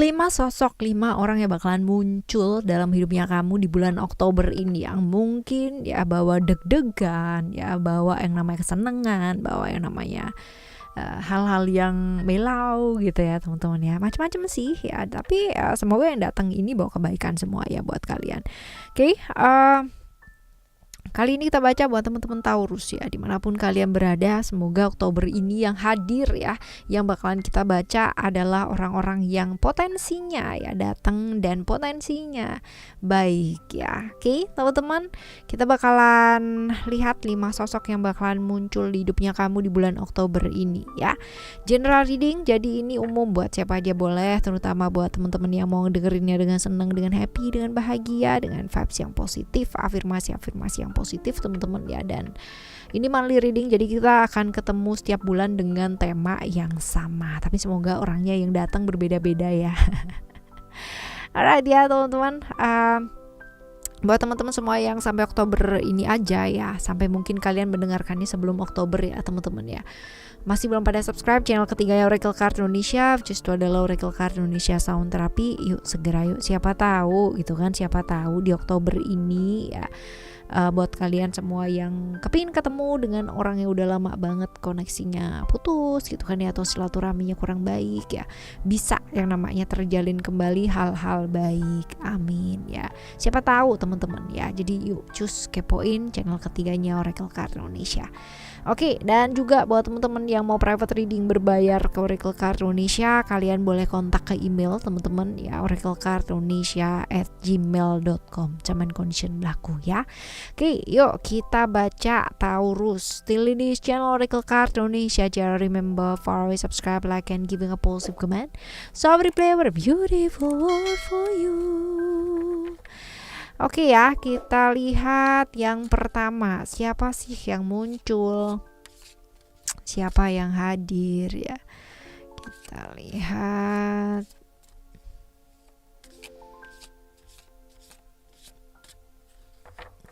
5 orang yang bakalan muncul dalam hidupnya kamu di bulan Oktober ini yang mungkin ya bawa deg-degan, ya bawa yang namanya kesenangan, bawa yang namanya hal-hal yang melau gitu ya teman-teman ya, macam-macam sih ya, tapi semoga yang datang ini bawa kebaikan semua ya buat kalian. Oke, kali ini kita baca buat teman-teman Taurus ya, dimanapun kalian berada, semoga Oktober ini yang hadir ya, yang bakalan kita baca adalah orang-orang yang potensinya ya datang dan potensinya baik ya. Oke teman-teman, kita bakalan lihat 5 sosok yang bakalan muncul di hidupnya kamu di bulan Oktober ini ya. General reading, jadi ini umum buat siapa aja boleh, terutama buat teman-teman yang mau dengerinnya dengan senang, dengan happy, dengan bahagia, dengan vibes yang positif, afirmasi yang positif teman-teman ya. Dan ini monthly reading, jadi kita akan ketemu setiap bulan dengan tema yang sama, tapi semoga orangnya yang datang berbeda-beda ya. Alright ya teman-teman, buat teman-teman semua yang sampai Oktober ini aja ya, sampai mungkin kalian mendengarkannya sebelum Oktober ya teman-teman ya, masih belum pada subscribe channel ketiganya Oracle Card Indonesia, which itu adalah Oracle Card Indonesia Sound Therapy. Yuk segera yuk, siapa tahu gitu kan, siapa tahu di Oktober ini ya, buat kalian semua yang kepingin ketemu dengan orang yang udah lama banget koneksinya putus gitu kan ya, atau silaturahminya kurang baik ya, bisa yang namanya terjalin kembali hal-hal baik, amin ya, siapa tahu teman-teman ya. Jadi yuk cus kepoin channel ketiganya Oracle Card Indonesia. Oke, dan juga buat teman-teman yang mau private reading berbayar ke Oracle Card Indonesia, kalian boleh kontak ke email teman-teman ya, oraclecardindonesia@gmail.com. Cuman condition berlaku ya. Oke, yuk kita baca Taurus. Still in this channel Oracle Card Indonesia. Just remember, follow, subscribe, like, and giving a positive comment. So I play a beautiful world for you. Oke ya, kita lihat yang pertama, siapa sih yang muncul, siapa yang hadir ya. Kita lihat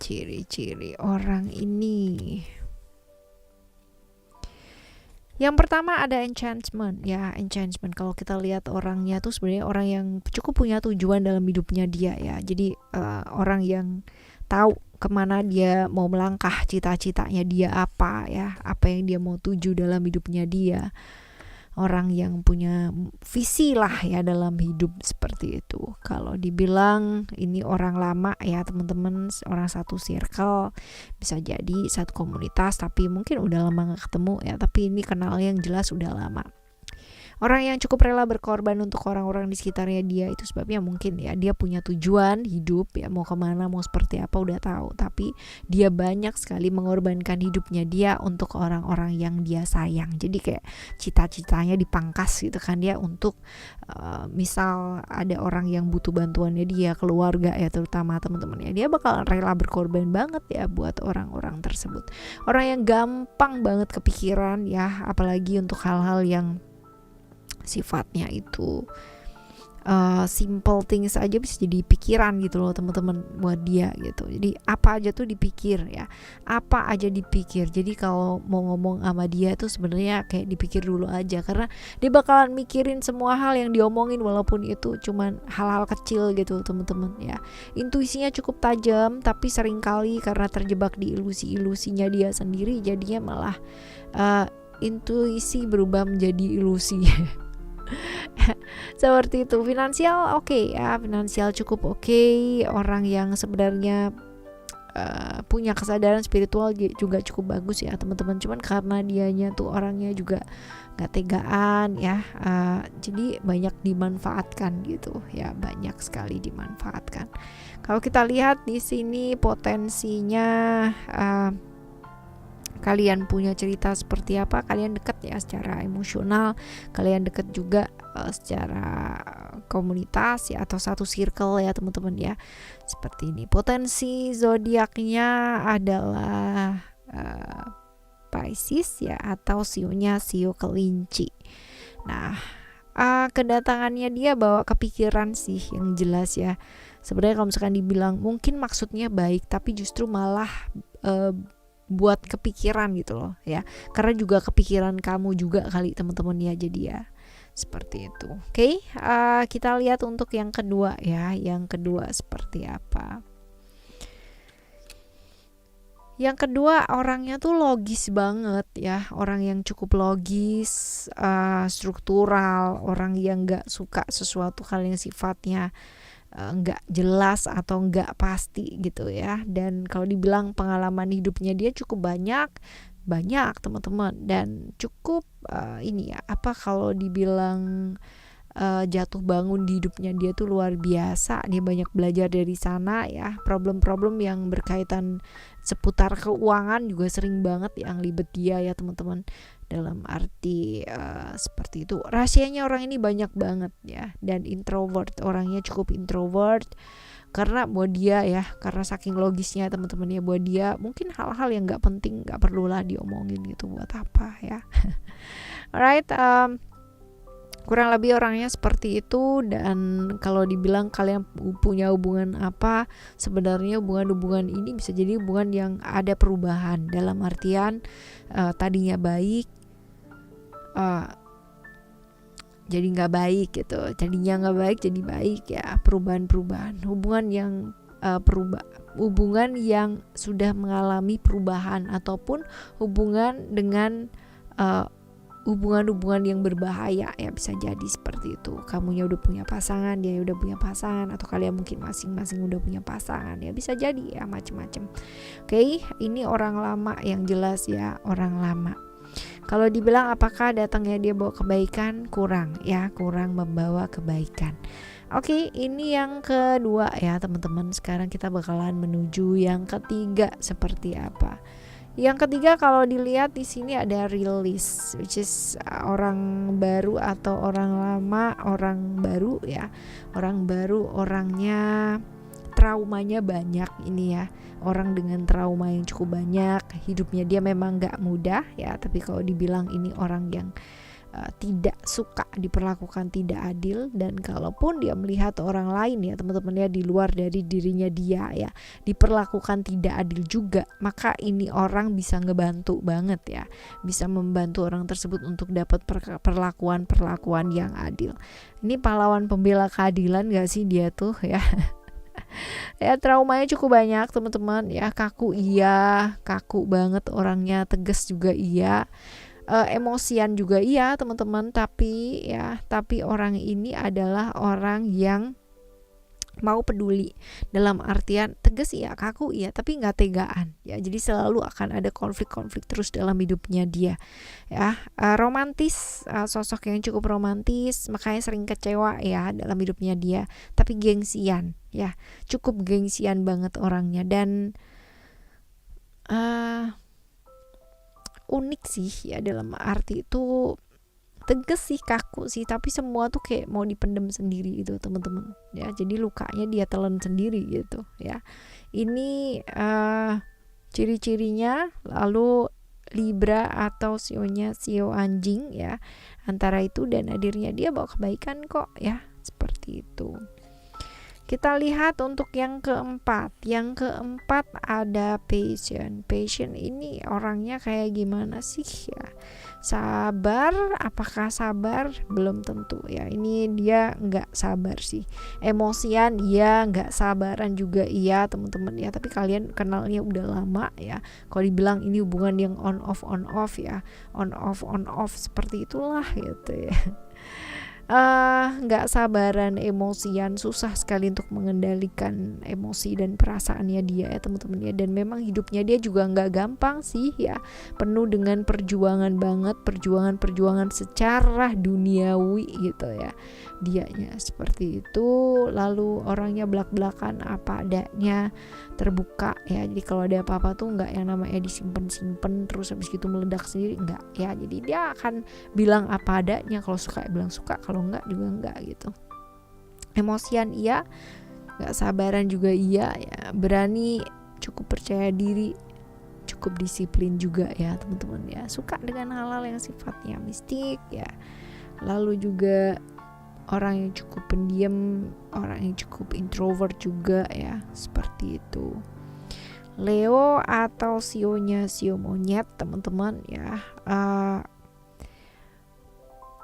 ciri-ciri orang ini. Yang pertama ada enchantment ya, enchantment. Kalau kita lihat orangnya tuh sebenarnya orang yang cukup punya tujuan dalam hidupnya dia ya. Jadi orang yang tahu kemana dia mau melangkah, cita-citanya dia apa ya, apa yang dia mau tuju dalam hidupnya dia. Orang yang punya visi lah ya dalam hidup, seperti itu. Kalau dibilang ini orang lama ya teman-teman, orang satu circle, bisa jadi satu komunitas, tapi mungkin udah lama gak ketemu ya, tapi ini kenal yang jelas udah lama. Orang yang cukup rela berkorban untuk orang-orang di sekitarnya dia, itu sebabnya mungkin ya dia punya tujuan hidup ya, mau kemana, mau seperti apa udah tahu, tapi dia banyak sekali mengorbankan hidupnya dia untuk orang-orang yang dia sayang. Jadi kayak cita-citanya dipangkas gitu kan dia untuk misal ada orang yang butuh bantuannya dia, keluarga ya terutama teman-temannya, dia bakal rela berkorban banget ya buat orang-orang tersebut. Orang yang gampang banget kepikiran ya, apalagi untuk hal-hal yang sifatnya itu simple things aja bisa jadi pikiran gitu loh teman-teman buat dia gitu. Jadi apa aja tuh dipikir ya, apa aja dipikir. Jadi kalau mau ngomong sama dia tuh sebenarnya kayak dipikir dulu aja, karena dia bakalan mikirin semua hal yang diomongin walaupun itu cuman hal-hal kecil gitu teman-teman ya. Intuisinya cukup tajam, tapi seringkali karena terjebak di ilusi-ilusinya dia sendiri, jadinya malah intuisi berubah menjadi ilusi. Seperti itu. Finansial oke ya, finansial cukup oke. Orang yang sebenarnya punya kesadaran spiritual juga cukup bagus ya teman-teman, cuman karena dianya tuh orangnya juga gak tegaan ya, jadi banyak dimanfaatkan gitu ya, banyak sekali dimanfaatkan. Kalau kita lihat di sini potensinya, kalian punya cerita seperti apa, kalian dekat ya secara emosional, kalian dekat juga secara komunitas ya, atau satu circle ya teman-teman ya, seperti ini. Potensi zodiaknya adalah Pisces ya, atau sionya sio kelinci. Nah, kedatangannya dia bawa kepikiran sih yang jelas ya. Sebenarnya kalau misalkan dibilang mungkin maksudnya baik, tapi justru malah buat kepikiran gitu loh ya, karena juga kepikiran kamu juga kali teman-teman ya. Jadi ya seperti itu. Oke, kita lihat untuk yang kedua ya. Yang kedua seperti apa? Yang kedua, orangnya tuh logis banget ya, orang yang cukup logis, struktural, orang yang nggak suka sesuatu hal yang sifatnya nggak jelas atau nggak pasti gitu ya. Dan kalau dibilang pengalaman hidupnya dia cukup banyak teman-teman, dan cukup ini ya, apa kalau dibilang jatuh bangun di hidupnya dia tuh luar biasa. Dia banyak belajar dari sana ya. Problem-problem yang berkaitan seputar keuangan juga sering banget yang libet dia ya teman-teman. Dalam arti seperti itu. Rahasianya orang ini banyak banget ya. Dan introvert, orangnya cukup introvert. Karena buat dia ya, karena saking logisnya teman-teman ya, buat dia mungkin hal-hal yang nggak penting nggak perlulah diomongin gitu, buat apa ya. Alright, kurang lebih orangnya seperti itu. Dan kalau dibilang kalian punya hubungan apa, sebenarnya hubungan ini bisa jadi hubungan yang ada perubahan, dalam artian tadinya baik jadi nggak baik gitu, tadinya nggak baik jadi baik ya, perubahan hubungan yang hubungan yang sudah mengalami perubahan, ataupun hubungan dengan hubungan-hubungan yang berbahaya ya, bisa jadi seperti itu. Kamunya udah punya pasangan, dia udah punya pasangan, atau kalian mungkin masing-masing udah punya pasangan ya, bisa jadi ya, macam-macam. Oke, ini orang lama yang jelas ya, orang lama. Kalau dibilang apakah datangnya dia bawa kebaikan, kurang ya, kurang membawa kebaikan. Oke, ini yang kedua ya teman-teman. Sekarang kita bakalan menuju yang ketiga seperti apa. Yang ketiga, kalau dilihat di sini ada release, which is orang baru atau orang lama, orang baru ya. Orang baru, orangnya traumanya banyak ini ya. Orang dengan trauma yang cukup banyak, hidupnya dia memang gak mudah ya. Tapi kalau dibilang ini orang yang tidak suka diperlakukan tidak adil, dan kalaupun dia melihat orang lain ya teman-teman ya, di luar dari dirinya dia ya, diperlakukan tidak adil juga, maka ini orang bisa ngebantu banget ya, bisa membantu orang tersebut untuk dapat perlakuan yang adil. Ini pahlawan pembela keadilan gak sih dia tuh ya. Ya, traumanya cukup banyak teman-teman ya, kaku banget orangnya, tegas juga iya, emosian juga iya teman-teman. Tapi orang ini adalah orang yang mau peduli, dalam artian tegas iya, kaku iya, tapi nggak tegaan ya. Jadi selalu akan ada konflik-konflik terus dalam hidupnya dia ya. Romantis, sosok yang cukup romantis, makanya sering kecewa ya dalam hidupnya dia. Tapi gengsian ya, cukup gengsian banget orangnya. Dan unik sih ya, dalam arti itu tegas sih, kaku sih, tapi semua tuh kayak mau dipendem sendiri gitu teman-teman ya. Jadi lukanya dia telan sendiri gitu ya. Ini ciri-cirinya. Lalu Libra atau sionya sio anjing ya, antara itu dan hadirnya dia bawa kebaikan kok ya, seperti itu. Kita lihat untuk yang keempat. Yang keempat ada Passion. Passion ini orangnya kayak gimana sih ya? Sabar, apakah sabar? Belum tentu ya. Ini dia nggak sabar sih. Emosian iya, nggak sabaran juga iya teman-teman ya. Tapi kalian kenalnya udah lama ya. Kalau dibilang ini hubungan yang on off ya, on off seperti itulah gitu ya. Nggak sabaran, emosian, susah sekali untuk mengendalikan emosi dan perasaannya dia ya teman-teman ya. Dan memang hidupnya dia juga nggak gampang sih ya, penuh dengan perjuangan banget, perjuangan secara duniawi gitu ya dianya, seperti itu. Lalu orangnya belak-belakan, apa adanya, terbuka ya. Jadi kalau ada apa-apa tuh nggak yang namanya disimpan terus habis gitu meledak sendiri, nggak ya. Jadi dia akan bilang apa adanya, kalau suka bilang suka, kalau enggak juga enggak gitu. Emosian iya, enggak sabaran juga iya ya. Berani, cukup percaya diri, cukup disiplin juga ya teman-teman ya. Suka dengan hal-hal yang sifatnya mistik ya. Lalu juga orang yang cukup pendiam, orang yang cukup introvert juga ya, seperti itu. Leo atau sionya sio monyet teman-teman ya.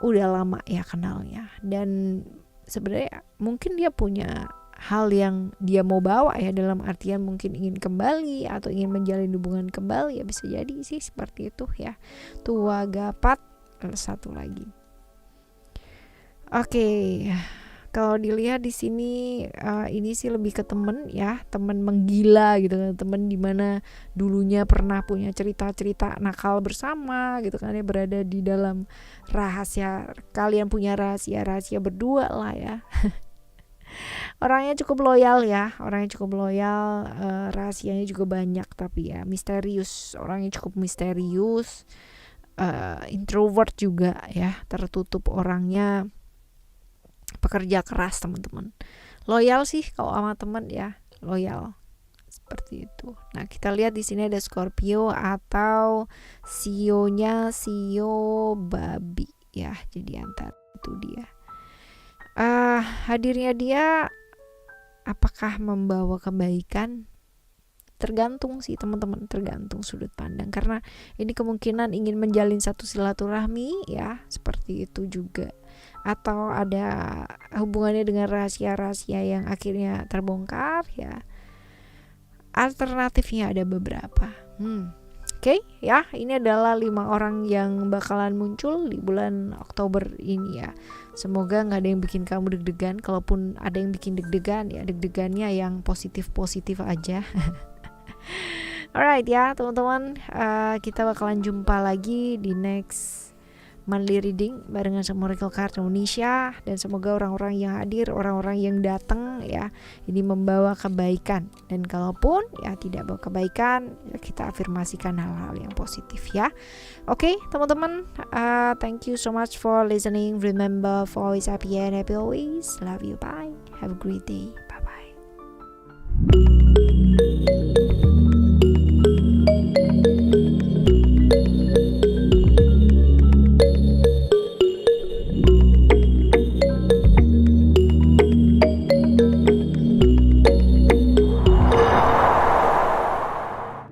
udah lama ya kenalnya, dan sebenarnya mungkin dia punya hal yang dia mau bawa ya, dalam artian mungkin ingin kembali atau ingin menjalin hubungan kembali, ya bisa jadi sih seperti itu ya. Tua gapat satu lagi. Oke. Kalau dilihat di sini ini sih lebih ke temen ya, temen menggila gitu kan, temen dimana dulunya pernah punya cerita-cerita nakal bersama gitu kan ya, berada di dalam rahasia, kalian punya rahasia berdua lah ya. Orangnya cukup loyal ya, rahasianya juga banyak, tapi ya misterius, orangnya cukup misterius, introvert juga ya, tertutup orangnya, pekerja keras teman-teman, loyal sih kalau sama teman ya, loyal seperti itu. Nah kita lihat di sini ada Scorpio atau sionya sio babi ya, jadi antara itu dia. Hadirnya dia apakah membawa kebaikan? Tergantung sih teman-teman, tergantung sudut pandang, karena ini kemungkinan ingin menjalin satu silaturahmi ya, seperti itu juga, atau ada hubungannya dengan rahasia-rahasia yang akhirnya terbongkar ya. Alternatifnya ada beberapa. Oke, ya, ini adalah 5 orang yang bakalan muncul di bulan Oktober ini ya. Semoga nggak ada yang bikin kamu deg-degan. Kalaupun ada yang bikin deg-degan ya, deg-degannya yang positif-positif aja. Alright ya teman-teman, kita bakalan jumpa lagi di next monthly reading barengan sama Oracle Card Indonesia, dan semoga orang-orang yang hadir, orang-orang yang datang ya, ini membawa kebaikan, dan kalaupun ya tidak bawa kebaikan, ya kita afirmasikan hal-hal yang positif ya. Oke, teman-teman, thank you so much for listening. Remember, for always happy and happy always. Love you, bye, have a great day.